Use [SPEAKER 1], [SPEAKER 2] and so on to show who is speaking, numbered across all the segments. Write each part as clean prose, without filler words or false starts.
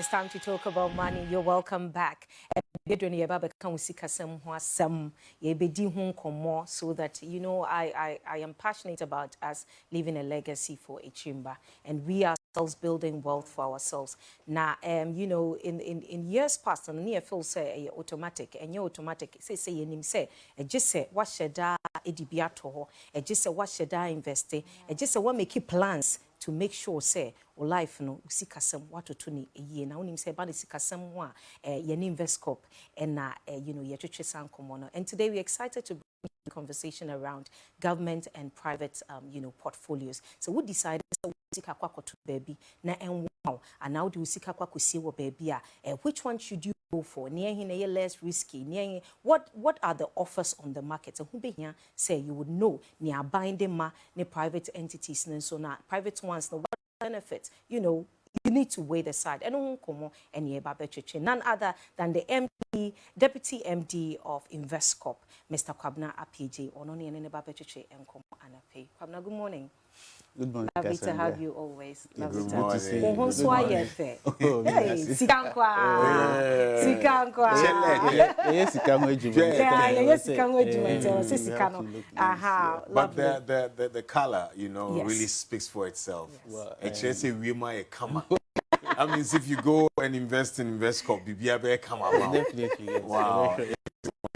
[SPEAKER 1] It's time to talk about money. You're welcome back. So that I am passionate about us leaving a legacy for a chamber, and we ourselves building wealth for ourselves. Now, in years past, and near feel say automatic, and you automatic say you say just say what should I edibiato, just say what should I invest, just say what make plans to make sure say or life no usikasem watu tuni ye na unim say bani sikasem wa ye invest corp and ye twetwe sankomo no. And today we're excited to bring a conversation around government and private portfolios. So we decided usika kwa to baby na wow and now do usika kwa kusi wo baby which one should you go for? Near here less risky. Near what are the offers on the market? So who be here say you would know near binding ma ne private entities and so now private ones no what benefits, you need to weigh the side. And none other than the Deputy MD of Investcorp, Mr. Kwabna Apije. Kwabna, good morning.
[SPEAKER 2] Good morning.
[SPEAKER 1] Lovely to have you always. Lovely
[SPEAKER 2] to have you.
[SPEAKER 1] Hey,
[SPEAKER 3] but the color, really speaks for itself. Yes. I mean, if you go and invest in Investcorp, BBA come out.
[SPEAKER 2] Definitely. Yes.
[SPEAKER 3] Wow.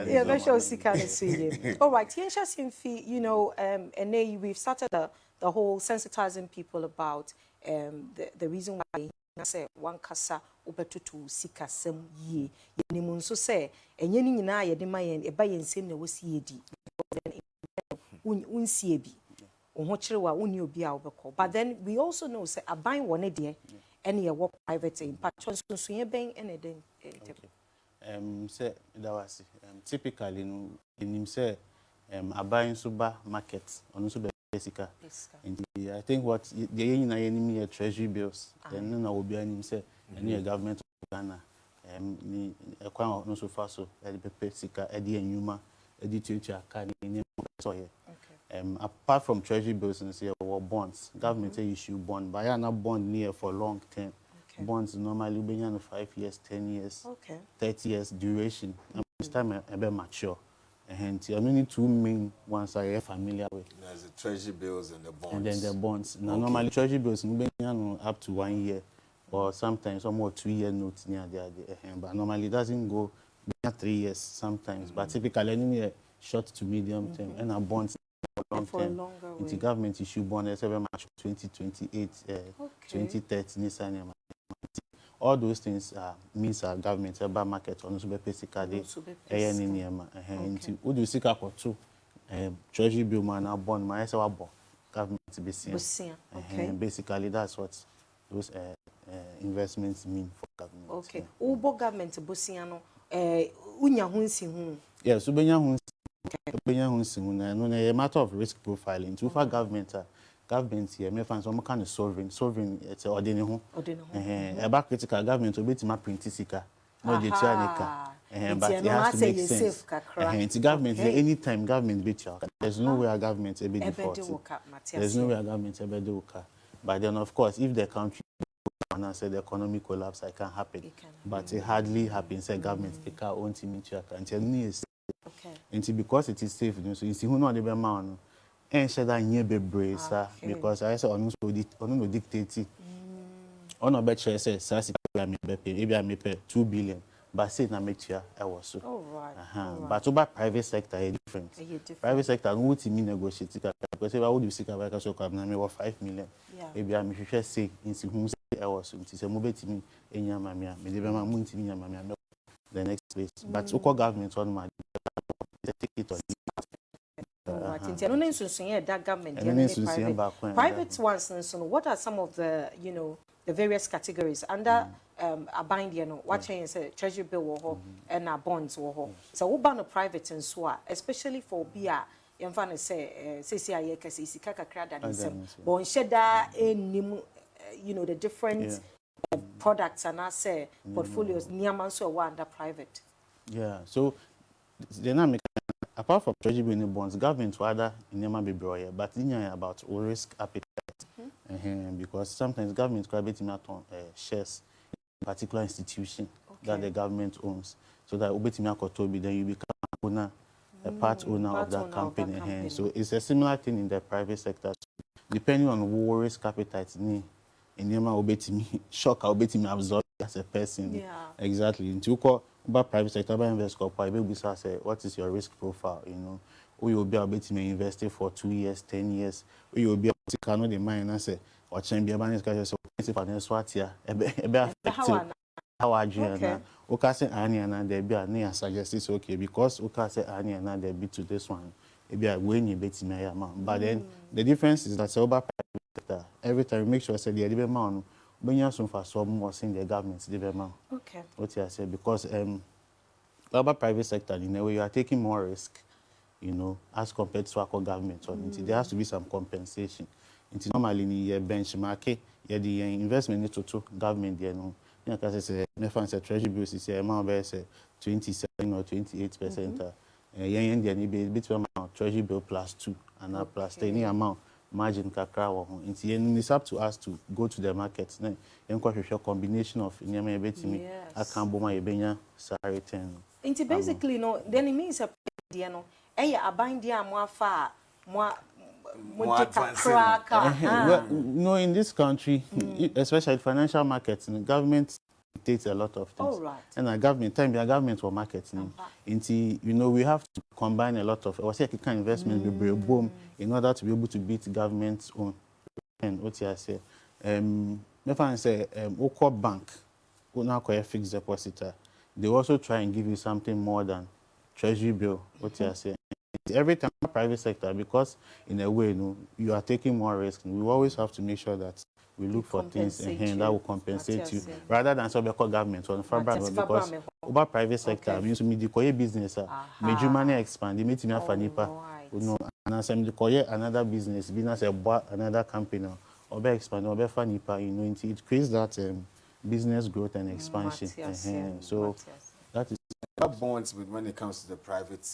[SPEAKER 1] Yeah, that's sure see kind of see. All right, and we've started the whole sensitizing people about the reason why I say one kasa obetutu sika sem ye. Yenimun so say enye ni nyina ye de mayen e ba yensem na wosi edi. Unsie bi. Oho kirewa uni obi a obekọ. But then we also know say aban wone de any work private in patron so ye ben ene den.
[SPEAKER 2] Say that was typically in say aban suba market on so Jessica. I think what the enemy treasury bills, then no will be any say any government of Ghana. Ni ekwan no so far so the Jessica Eddie and Yuma editor can so here. Apart from treasury bills and say or bonds, government issue bond, but I not bond near for long term. Bonds normally be 5 years, 10 years, 30 years duration. And this time I be mature. And I mean two main ones I am familiar with.
[SPEAKER 3] There's the treasury bills and the bonds.
[SPEAKER 2] And then the bonds. Now normally treasury bills up to 1 year or sometimes some more 2 year notes near there. But normally it doesn't go beyond 3 years sometimes. But typically any short to medium term and our bonds for long term. Into government issue bonds every March 2028, 2030 all those things means our government about market on super basically would you seek up to treasury bill man bond my government to be seen. Basically that's what those investments mean for government.
[SPEAKER 1] Okay. Ubo government bosiano unya hunsi hu.
[SPEAKER 2] Yes, ubenya hunsi hu na a matter of risk profiling. To for government here, me find some kind of sovereign it's ordinary. About critical government will be to my print sika. No the but it has to make sense. The government anytime government beat you. There's no way a government ever default. There's no way a government ever do. But then of course if the country and I said the economic collapse it can happen. But it hardly happens a government take our own team into account. And because it is safe, so you see who know the man. And said that you be brave, sir, because I said on no dictate. On a better say, Sassy, maybe I may pay 2 billion, but say na make sure I was so.
[SPEAKER 1] All right.
[SPEAKER 2] But about private sector is different. Private sector, no to me negotiate because if I would seek a back so come na 5 million. Maybe I may say in whom I was so. It is a mobile to me in Yamamia, maybe my moon to me Yamamia, the next place. But local government on my ticket on.
[SPEAKER 1] That government private ones so what are some of the the various categories under a bind what change say treasury bill and our bonds so we ban private and so especially for beer yamfa say CCI kasi kaka krada nsem but sheda enim the different products and I say portfolios niaman so under private.
[SPEAKER 2] So the dynamic apart from treasury bill bonds, government rather in Yama be broader, but in about risk appetite. Because sometimes government could be on shares particular institution that the government owns. So that Ubetimi Akotobi, then you become owner, a part owner of that company. So it's a similar thing in the private sector. So depending on what risk appetite in Yema Ubetimi, shock Ubetimi absorb as a person.
[SPEAKER 1] Yeah.
[SPEAKER 2] Exactly. Into about private sector, about invest corporate, we say, what is your risk profile? You know, who you will be able to invest for 2 years, 10 years, who you will be able to cannot the mind and say, or change your balance cash so finance what here, affected. How are you? Okay, say Annie and there be a suggest it's okay because okay, say Annie and there be to this one. Maybe I win you bet me amount. But then the difference is that over private sector, every time you make sure say the amount when you some for some more in the government the amount.
[SPEAKER 1] Okay.
[SPEAKER 2] What you say because about private sector in a way you are taking more risk, you know, as compared to our government. There has to be some compensation. It's normally in benchmark, the investment to government there no. You know, say my fans treasury bills is amount by 27 or 28%. Between treasury bill +2 and plus any amount margin kakra wo ho. It's up to us to go to the market. Then a combination of nyama betimi akan boma yebenya sa return.
[SPEAKER 1] Basically no then it means a no a bind dia mo afa mo
[SPEAKER 2] no, in this country, especially financial markets, the government dictates a lot of things.
[SPEAKER 1] Oh, right.
[SPEAKER 2] And the government will market. You know, we have to combine a lot of kind investment with boom in order to be able to beat government's own. And what you say, if I say, Oko Bank, fixed depositor, they also try and give you something more than treasury bill. What you say. Every time private sector, because in a way, you are taking more risk. We always have to make sure that we look for things that will compensate you, rather than so because government or because over private sector means me the business, major money expand, they meet me and some another business, another company, or be expand or be fanipa, you know, it creates that business growth and expansion. So that is.
[SPEAKER 3] Bonds, but when it comes to the private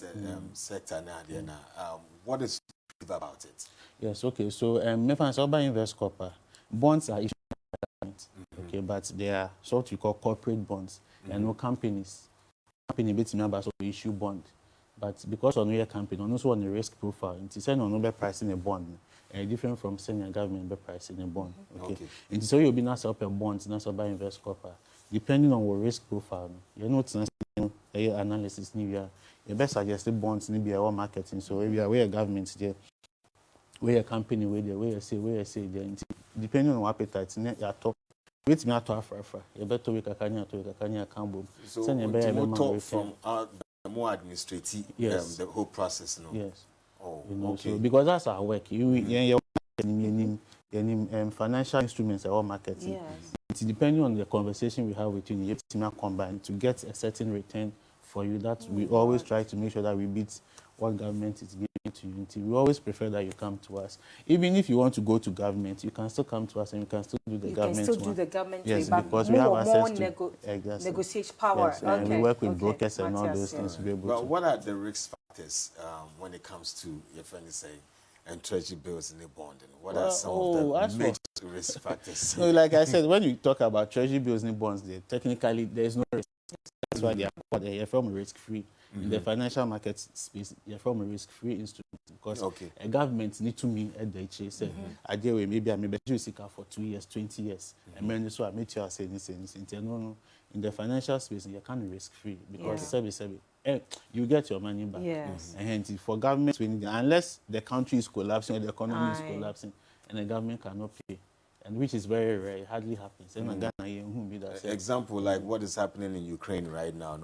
[SPEAKER 3] sector now, what is about it?
[SPEAKER 2] Yes, okay. So, invest corporate bonds are issued by the government, okay, but they are what we call corporate bonds. There are no companies. Company bit members also issue bond, but because on your company, also on the risk profile, it's saying on no pricing a bond, different from senior government pricing a bond. Okay. And so you'll be not up a bonds, not so by invest corporate. Depending on what risk profile, you're not analysis you best suggested bonds maybe our marketing. So if you are where government there, where a company where you say there, depending on what appetite you talk. Wait me to Africa. You better we Kakanya Cambo.
[SPEAKER 3] So you talk from the more administrative the whole process now.
[SPEAKER 2] Yes.
[SPEAKER 3] Oh,
[SPEAKER 2] you know,
[SPEAKER 3] okay.
[SPEAKER 2] so because that's our work. Financial instruments are all marketing.
[SPEAKER 1] Yes.
[SPEAKER 2] It's depending on the conversation we have with you, you have to combine to get a certain return for you. That we always try to make sure that we beat what government is giving to you. We always prefer that you come to us. Even if you want to go to government, you can still come to us and you can still do the government.
[SPEAKER 1] You can still do the government.
[SPEAKER 2] Yes,
[SPEAKER 1] way,
[SPEAKER 2] because we have access to
[SPEAKER 1] negotiation power.
[SPEAKER 2] Yes, and we work with brokers and all those things to be able
[SPEAKER 3] to. What are the risk factors when it comes to your friend is saying? And treasury bills in the bond. What are some of the major risk factors?
[SPEAKER 2] No, like I said, when you talk about treasury bills and bonds, technically there is no risk. That's why they are called a from risk-free. In the financial market space, you're from a risk-free instrument because a government need to mean at the HA I deal with maybe I may be for 2 years, 20 years, and then so I make you say this. No, in the financial space, you can't risk-free because service. You get your money back.
[SPEAKER 1] Yes.
[SPEAKER 2] And hence, for government, unless the country is collapsing or the economy is collapsing, and the government cannot pay, and which is very rare, it hardly happens.
[SPEAKER 3] Example, like what is happening in Ukraine right now?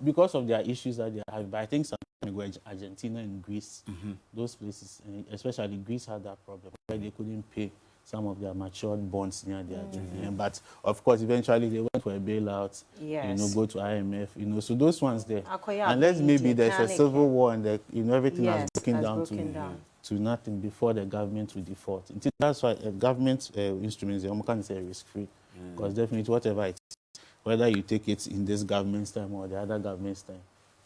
[SPEAKER 2] Because of their issues that they have. But I think sometimes Argentina and Greece, those places, especially Greece, had that problem where they couldn't pay some of their matured bonds near their but of course eventually they went for a bailout, go to IMF, so those ones there, unless maybe there's a civil war and everything has broken down to nothing before the government will default. That's why government instruments they can say risk-free because definitely whatever it is, whether you take it in this government's time or the other government's time,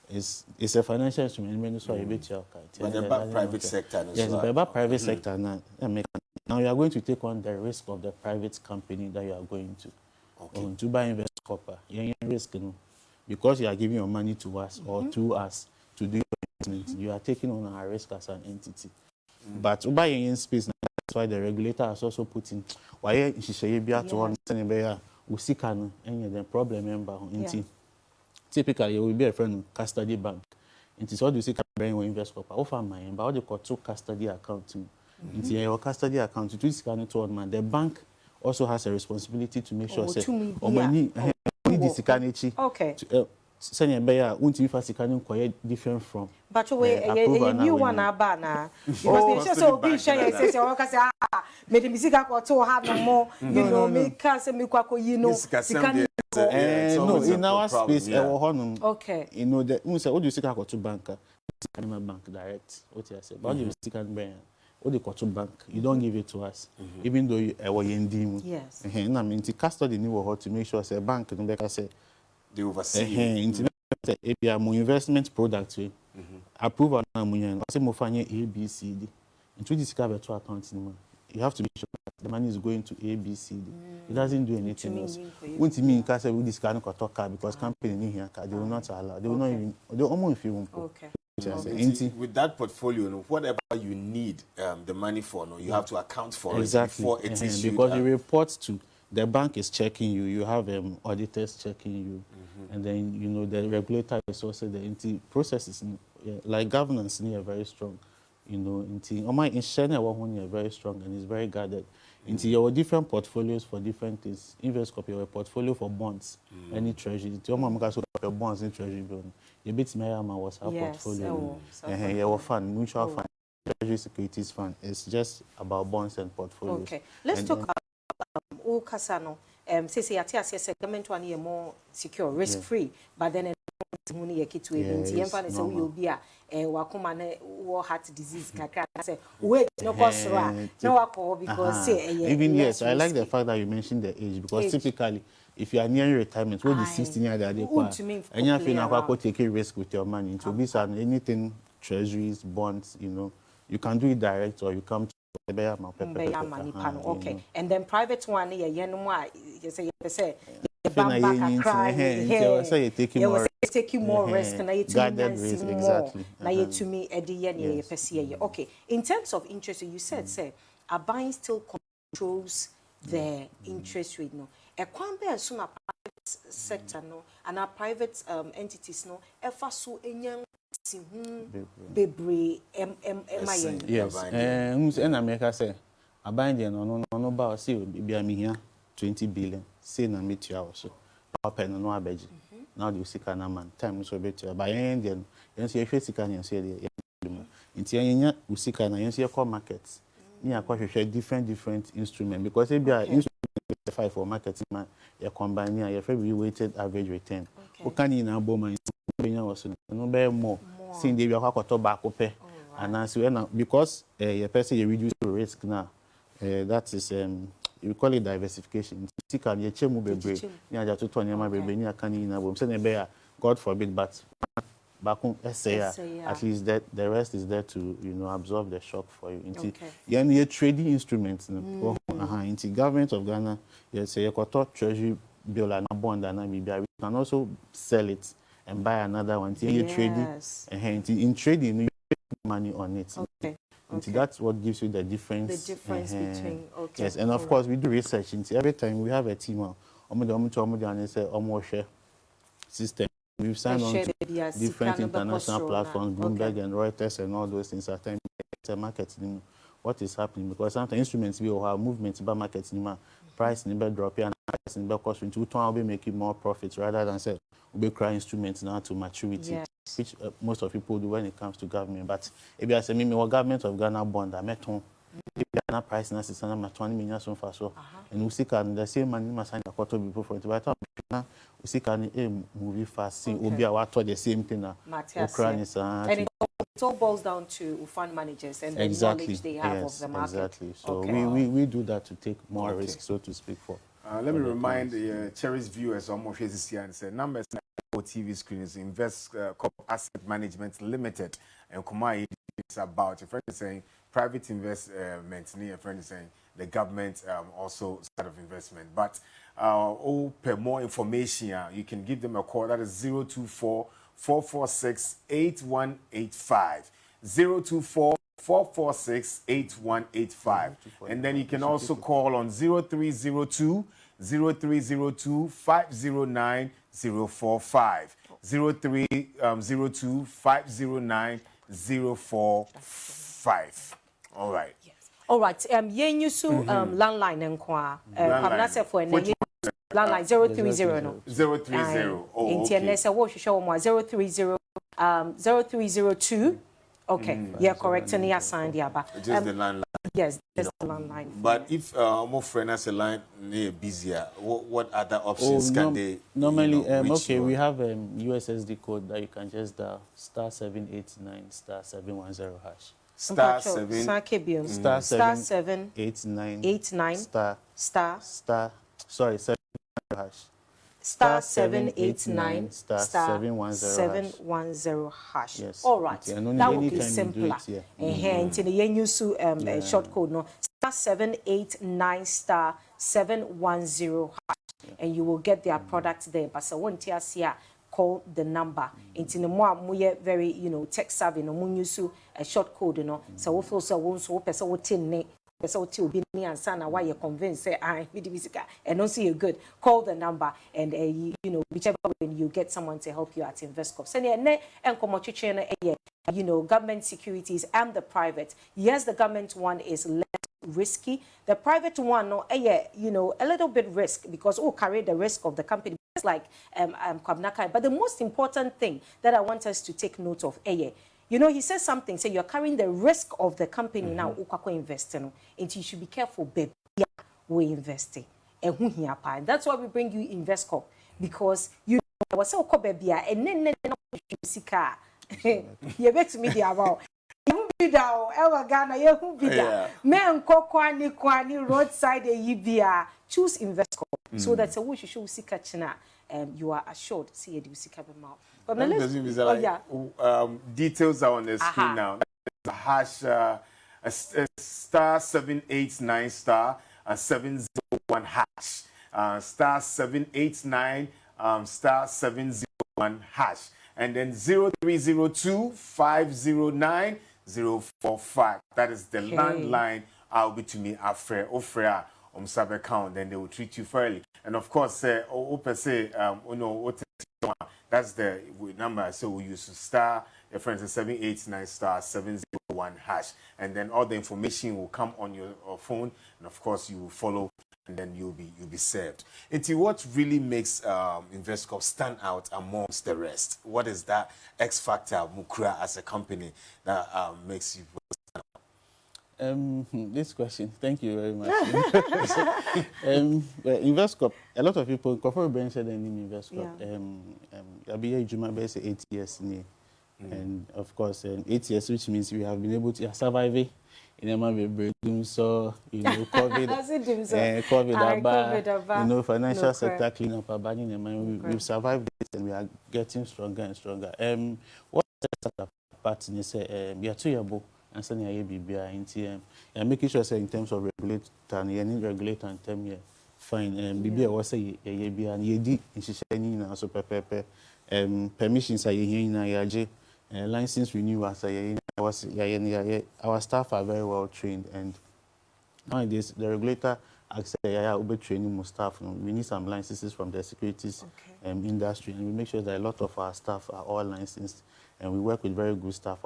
[SPEAKER 2] it's a financial instrument.
[SPEAKER 3] But the private sector,
[SPEAKER 2] yes, the private sector now. Now you are going to take on the risk of the private company that you are going to. or to buy invest copper. You risk, because you are giving your money to us or to us to do your investment, you are taking on a risk as an entity. But to buy in space, that's why the regulator has also put in why she say be at one usika any the problem member. Typically, you will be a friend of custody bank. It is what you see when you invest copper. Offer my but what you call two custody account. Into your custody account, to scan it one man. The bank also has a responsibility to make sure money
[SPEAKER 1] okay.
[SPEAKER 2] Send a buyer won't if I can quite different from.
[SPEAKER 1] But a new one abana because they so be share say made the music to have no more make us me kwako
[SPEAKER 2] no in our space
[SPEAKER 1] okay
[SPEAKER 2] you know that what do you see to banker bank direct what you say but you stick and buy what they to bank you don't give it to us even though you are in
[SPEAKER 1] yes
[SPEAKER 2] I mean the custody need to make sure say bank no like I say
[SPEAKER 3] they oversee
[SPEAKER 2] if you are more investment product approve na munyan say mo fanye ABCD into this to account you have to be sure that the money is going to ABCD. It doesn't do anything else. Won't mean because we this can talk because company in here they will not allow. They will not even they almost feel
[SPEAKER 1] okay.
[SPEAKER 3] With that portfolio, whatever you need the money for, you have to account for
[SPEAKER 2] exactly.
[SPEAKER 3] it before it is issued.
[SPEAKER 2] Because you report to the bank is checking you. You have auditors checking you, and then you know the regulator is also the process is like governance near very strong. You know, my insurance one very strong and is very guarded. Into your different portfolios for different things. Invest copy your portfolio for bonds, any treasury. Your mom can your bonds in treasury bill. You bit my was our portfolio. Your fund, mutual fund, treasury securities fund. It's just about bonds and portfolios.
[SPEAKER 1] Okay, let's talk about Kasano. Say yes, government one more secure, risk free, but then heart disease
[SPEAKER 2] even yes, I like the fact that you mentioned the age because typically if you are nearing retirement, what is 16 years and you have to take a risk with your money into this and anything treasuries, bonds, you know, you can do it direct or you come to
[SPEAKER 1] money panel. Okay, and then private one you say taking more risk and exactly. Okay, in terms of interest, you said say a buying still controls the interest rate. No, a kwambe soon a private sector no and our private entities no so bebre
[SPEAKER 2] yes and America say a binding no about see be a here 20 billion say na meet you also open no abeji now the sika na man time so better by end then you see if sika na say the nti anya usika na you see call markets me akwa different instrument because if be a instrument for marketing man you combine here you very weighted average return o kan ni na boma benya was no be more sin dey akwa koto back ope and as we na because your person you reduce the risk now that is you call it diversification. Sika ye chemu bebre ni aja to nyama bebre ni aka ni na bom say na be God forbid but back at least that the rest is there to absorb the shock for you. Your trading instruments into government of Ghana you say you got treasury bill and bond and you can also sell it and buy another one. In trading you make money on it. That's what gives you the difference.
[SPEAKER 1] The difference between
[SPEAKER 2] yes, and of course we do research into every time we have a team system. We've signed on to different international platforms, Bloomberg and Reuters and all those things at times marketing what is happening because sometimes instruments will have movements about marketing price never drop and price never cost into will be making more profits rather than say we cry instruments now to maturity. Yes. Which most of people do when it comes to government. But if you say me what government of Ghana bond I met on Ghana price na 20 million so far so and we see can the same money must sign a quarter before for it but now we see can movie fast see obi a what the same thing na
[SPEAKER 1] and it all boils down to fund managers and the knowledge they have of the market.
[SPEAKER 2] Exactly. So we do that to take more risk, so to speak, for.
[SPEAKER 3] Let me remind the cherished viewers almost here and say numbers TV screens Invest Corp Asset Management Limited and Kumai is about a friend is saying private investment near a friend is saying the government also side of investment. But per more information, you can give them a call. That is 024-446-8185. 024-446-8185. And then you can also call on 0302-509-045. 0302-509-045. All right.
[SPEAKER 1] Yes. All right. Yen yusu landline nkwa. Pamnase for landline 030 no.
[SPEAKER 3] 030. Oh,
[SPEAKER 1] okay. Nese wo hwehwe mo 030 0302. Okay. Yeah, correct. And yeah, signed the aba.
[SPEAKER 3] Just the landline.
[SPEAKER 1] Yes, just the landline.
[SPEAKER 3] But if more friend has a line near busier, what other options can they?
[SPEAKER 2] Normally, okay, we have USSD code that you can just dial *789 *710 hash.
[SPEAKER 3] Star
[SPEAKER 2] 789 7 hash.
[SPEAKER 1] *789 *710 hash.
[SPEAKER 2] Yes.
[SPEAKER 1] All right.
[SPEAKER 2] Okay.
[SPEAKER 1] That would be simpler. Into the use short code no *789 *710 hash, and you will get their products there. But so won't you see? Call the number. Into the more very tech savvy no mun use a short code so we feel so won so person what tin person what will be and sana why you convinced say I and don't see you good. Call the number and whichever way you get someone to help you at InvestCorp. So government securities and the private. Yes, the government one is less risky. The private one, no, a little bit risk because carry the risk of the company. It's like Kwabnaka. But the most important thing that I want us to take note of, he says something. Say you're carrying the risk of the company now. Investing, and you should be careful, baby. We investing, and that's why we bring you InvestCorp because you was so baby and then you car. You bet me the about. Ghana, men kwani roadside choose InvestCorp so that a wish you see catching you are assured see you see mouth. But
[SPEAKER 3] details are on the screen now. Hash *789 *701 hash *789 *701 hash and then 0302 509 045. That is the landline. I'll be to me afre sabe account, then they will treat you fairly. And of course, that's the number. So we use star your friends 789 *701 hash, and then all the information will come on your phone, and of course you will follow, and then you'll be served. Into what really makes InvestCorp stand out amongst the rest? What is that X factor, Mukra, as a company that makes you stand out?
[SPEAKER 2] This question, thank you very much. InvestCorp, a lot of people, Kofo Ben said in InvestCorp, I'll be here 8 years near. And of course, 8 years, which means we have been able to survive in a man so COVID, financial sector clean up, we've survived this and we are getting stronger and stronger. What sets us apart is we are 2 years ago and sending a BBI in TM and making sure in terms of regulator and any regulator in terms of fine BBI was a BBI and YD in Shishani so permissions are here license renewals our staff are very well trained, and nowadays the regulator asks training more staff. We need some licenses from the securities industry, and we make sure that a lot of our staff are all licensed, and we work with very good staff.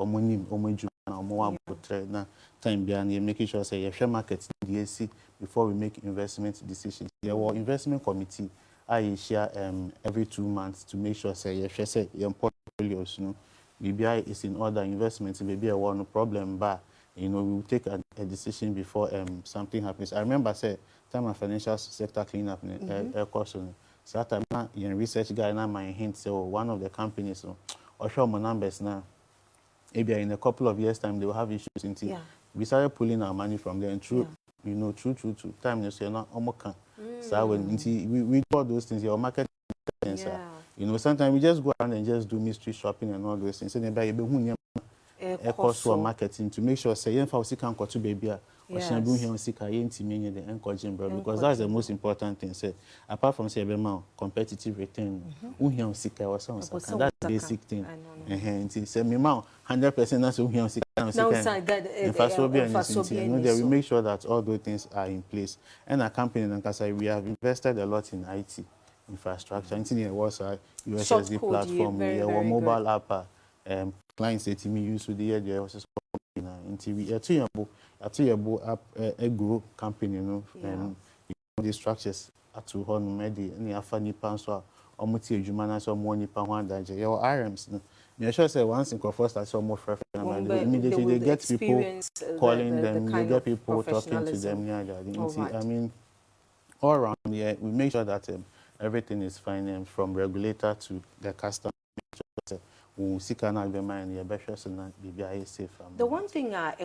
[SPEAKER 2] Making sure say share market DSC before we make investment decisions. There were investment committee I share every 2 months to make sure say your portfolios BBI is in order, investments maybe a one problem, but we will take a decision before something happens. I remember time of financial sector cleanup air course. So that time research guy now my hint one of the companies or show my numbers now. Maybe in a couple of years time they will have issues in we started pulling our money from there and true time not almost so when we do all those things your market sometimes we just go around and just do mystery shopping and all those things. cost for marketing to make sure say for sika nko to baby a or shan bu here sika yentimi nye the encouraging bro because that's the most important thing say apart from say be competitive return who here sika or so that's the basic thing nti say me ma 100% na so here sika in fact so be and we make sure that all those things are in place and our company and we have invested a lot in IT infrastructure into the USSD platform your mobile app clients that me use to the year there was into we at your app a grow company the structures at to hon medi any afani panso omuti adwuma na so mo nipa ho adaje your RMs no me sure say once in first start so more fresh immediately they get people calling them they get people talking to them I mean all around here we make sure that everything is fine from regulator to the customer. We see can have the mind your best and be safe.
[SPEAKER 1] The one thing and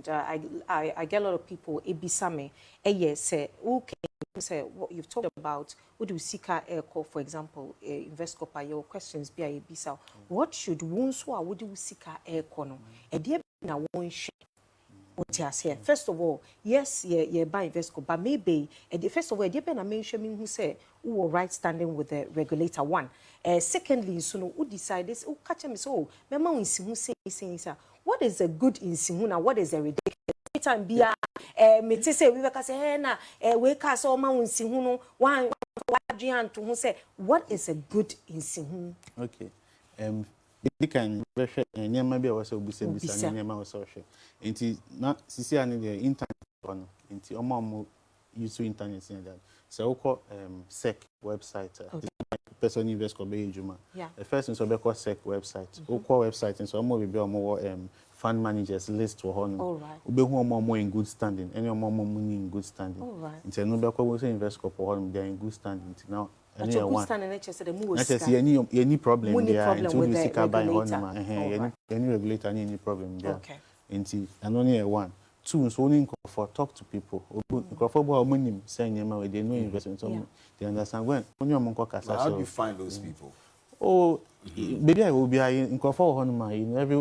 [SPEAKER 1] I get a lot of people ebisame yes say okay say what you've talked about would you seek air call for example invest copper your questions be a ebisa what should one so would you seek air call no e dey na one first of all, yes, buy invest, but maybe first of all, I mention who say who right standing with the regulator. One, secondly, so who decide this? Who catch me so? Mama who say what is a good insimuna? What is a ridiculous? Time be me say we were say hey na we cast all man insimuno one to who say what is a good insimun?
[SPEAKER 2] Okay, you can nyama bi was obisa nyama was so nti na sisi ani the internet on nti omo use internet in that so we call sec website person invest ko be ejuma the first thing so be call sec website we call website so omo be omo fund managers list to hon we hu omo in good standing any omo money in good standing nti no be call we say invest ko hon they are in good standing now any problem there until you seek buy on any regulator any problem there nti and only one two so only for talk to people for money say nyama they know investment so they understand when only omo kasa
[SPEAKER 3] how do you find those people
[SPEAKER 2] maybe I will be in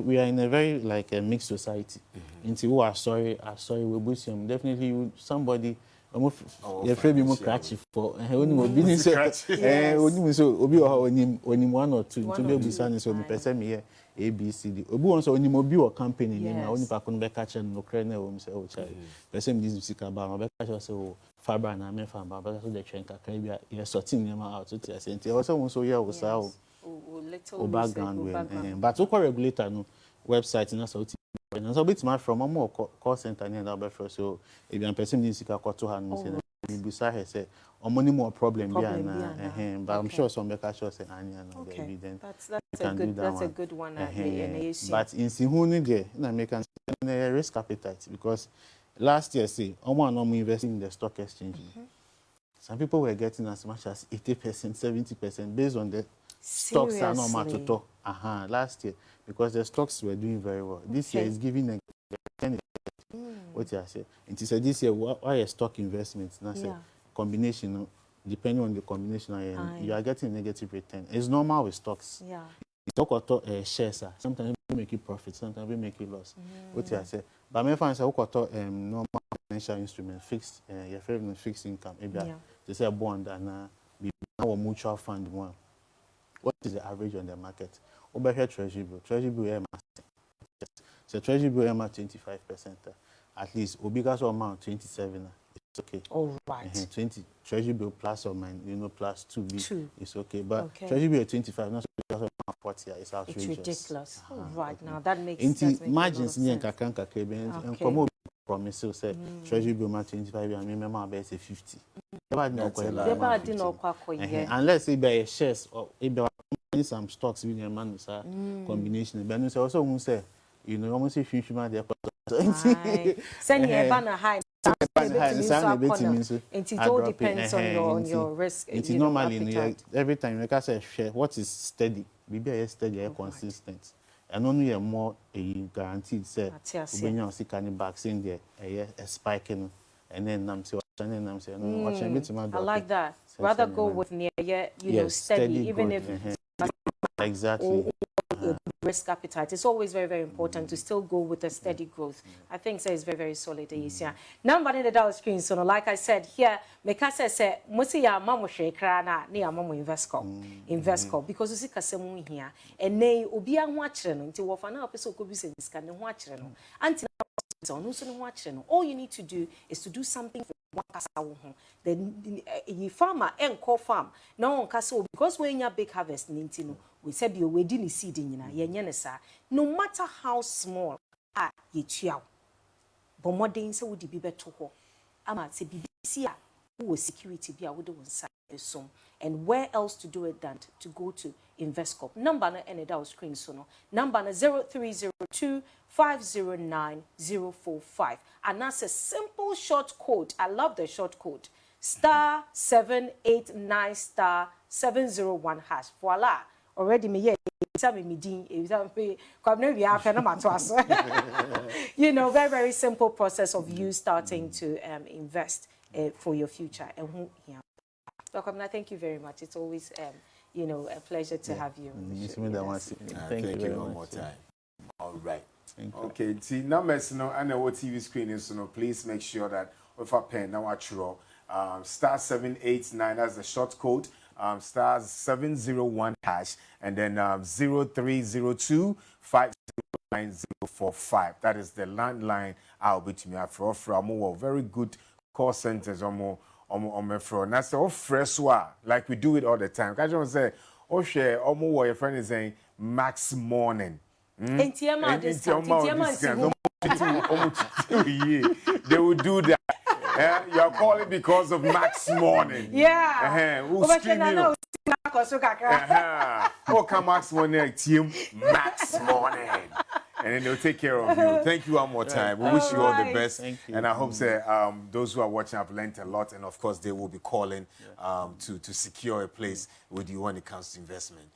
[SPEAKER 2] we are in a very like a mixed society nti who are sorry we boost him definitely somebody your friend be more catchy for only mo be so only so obi onim one or two to be business so me person me here ABCD obi won so only mo bi o company ni na only pa kono be catch no kre na wo say oh child person this music about no be catch say oh fabra na me fan ba so the train kakra bi you sorting them out to say nti also so here we say oh background but so regulator no website na so and so bit my from more call center near that before so if you person needs to call to hand say we beside her say money more problem there but I'm sure some make sure say anya no there be then
[SPEAKER 1] that's a good one
[SPEAKER 2] but in Sihunu there na make an risk appetite because last year say investing in the stock exchange some people were getting as much as 80% 70% based on the stocks are normal to talk last year because the stocks were doing very well. This year is giving a what you say. And it said this year why a stock investment combination depending on the combination you are getting negative return. It's normal with stocks. Stock or shares sometimes we make it profit, sometimes we make it loss. What you say. But me find say normal financial instrument fixed your favorite fixed income maybe they say a bond and a mutual fund one. What is the average on the market? Over here, Treasury bill, so Treasury bill 25%. At least, Obiga's amount 27. It's okay.
[SPEAKER 1] All right.
[SPEAKER 2] 20 Treasury bill plus or minus, plus 2B. It's okay. But Treasury bill 25, not 40. It's outrageous.
[SPEAKER 1] It's ridiculous. Right now, that makes
[SPEAKER 2] margins near Kakanka and come promise say Treasury bill 25 and remember about 50. Unless it be shares or it some stocks with your man combination. But also who say almost if you there.
[SPEAKER 1] Send your banner high. It all depends on your risk.
[SPEAKER 2] It is normally every time you can say share what is steady. Be steady, consistent. And only a more guaranteed say when you see can back in there a spiking and then
[SPEAKER 1] I like that. Rather go with near steady even if
[SPEAKER 2] exactly
[SPEAKER 1] risk appetite. It's always very, very important to still go with a steady growth. I think so. It's very, very solid. Number in the dial screen. So, like I said here, Mekasa say, "Mosi ya mamu shekrana ni ya mamu investco because you see kasemu here and nay obi a watching until we find out person could be saying this kind of watching until all you need to do is to do something for one casa then the farmer and call farm now on castle because when you big harvest nintino we said you we didn't seed in no matter how small you chiao but more than so would be better to ama say BBC who security be would do some and where else to do it than to go to Investcorp. Number na and that screen so no number na 0302 509-045 and that's a simple short code. I love the short code *789*701#. Voila, already me yeah you know, very, very simple process of you starting to invest for your future. And welcome, thank you very much. It's always you know, a pleasure to have you.
[SPEAKER 3] Thank you one more time. All right. Okay, see numbers no and what TV screen is no, please make sure that with a pen now at *789, that's the short code, *701# and then 0302 509-045. That is the landline I'll be to me after very good call centers on for. That's the fresh one, like we do it all the time. I just say, share your friend is saying Max Morning.
[SPEAKER 1] They
[SPEAKER 3] will do that. You are calling because of Max Morning.
[SPEAKER 1] Yeah.
[SPEAKER 3] Who's screaming? Okay, Max Morning, team Max Morning. And then they'll take care of you. Thank you one more time. We wish you all the best. And I hope those who are watching have learned a lot. And of course, they will be calling to secure a place with you when it comes to investment.